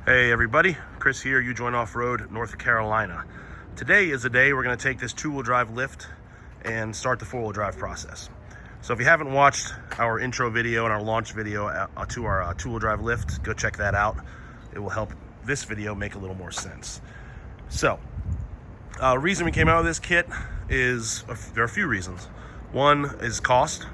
Hey everybody, Chris here, U-Joint Off-Road, North Carolina. Today is the day we're going to take this two-wheel drive lift and start the four-wheel drive process. So if you haven't watched our intro video and our launch video to our two-wheel drive lift, go check that out. It will help this video make a little more sense. So, the reason we came out with this kit is, there are a few reasons. One is cost.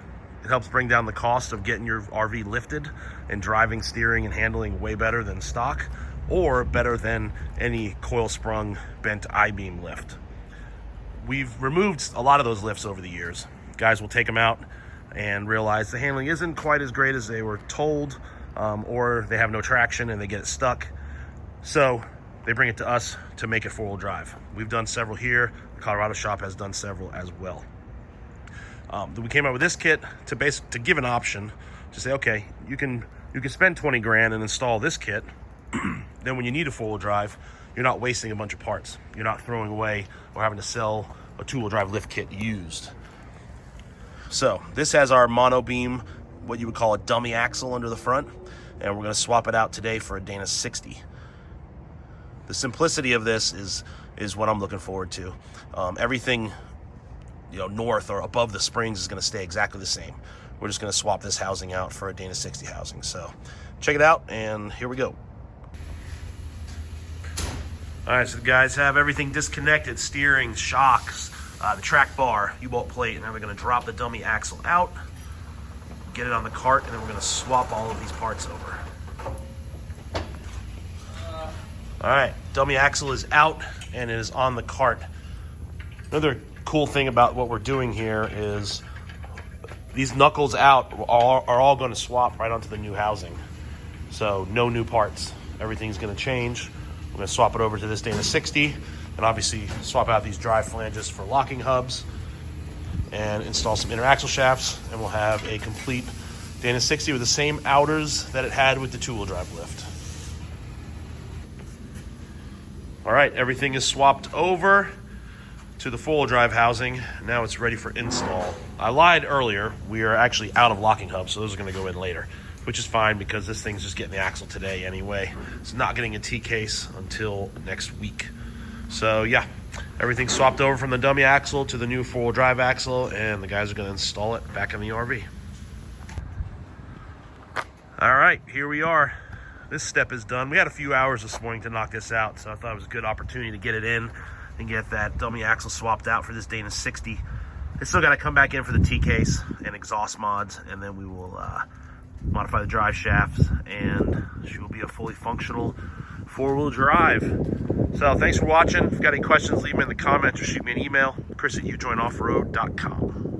It helps bring down the cost of getting your RV lifted and driving, steering, and handling way better than stock, or better than any coil sprung bent I-beam lift. We've removed a lot of those lifts over the years. Guys will take them out and realize the handling isn't quite as great as they were told, or they have no traction and they get it stuck. So they bring it to us to make it four-wheel drive. We've done several here. The Colorado shop has done several as well. We came out with this kit to give an option to say, okay, you can spend 20 grand and install this kit. Then when you need a four-wheel drive, you're not wasting a bunch of parts. You're not throwing away or having to sell a two-wheel drive lift kit used. So this has our mono beam, what you would call a dummy axle under the front, and we're going to swap it out today for a Dana 60. The simplicity of this is what I'm looking forward to. Everything north or above the springs is going to stay exactly the same. We're just going to swap this housing out for a Dana 60 housing. So check it out, and here we go. All right, so the guys have everything disconnected: steering, shocks, the track bar, U-bolt plate, and then we're going to drop the dummy axle out, get it on the cart, and then we're going to swap all of these parts over. All right, dummy axle is out and it is on the cart. Another cool thing about what we're doing here is these knuckles out are all going to swap right onto the new housing. So no new parts. Everything's going to change. We're going to swap it over to this Dana 60 and obviously swap out these drive flanges for locking hubs and install some inner axle shafts, and we'll have a complete Dana 60 with the same outers that it had with the two-wheel drive lift. All right, everything is swapped over to the four-wheel drive housing. Now it's ready for install. I lied earlier. We are actually out of locking hubs, so those are going to go in later, which is fine because this thing's just getting the axle today anyway. It's not getting a T-case until next week. So yeah, everything's swapped over from the dummy axle to the new four-wheel drive axle, and the guys are going to install it back in the RV. All right, here we are. This step is done. We had a few hours this morning to knock this out, so I thought it was a good opportunity to get it in and get that dummy axle swapped out for this Dana 60. It's still got to come back in for the T-case and exhaust mods, and then we will modify the drive shafts, and she will be a fully functional four-wheel drive. So thanks for watching. If you've got any questions, leave them in the comments or shoot me an email, chris@ujointoffroad.com.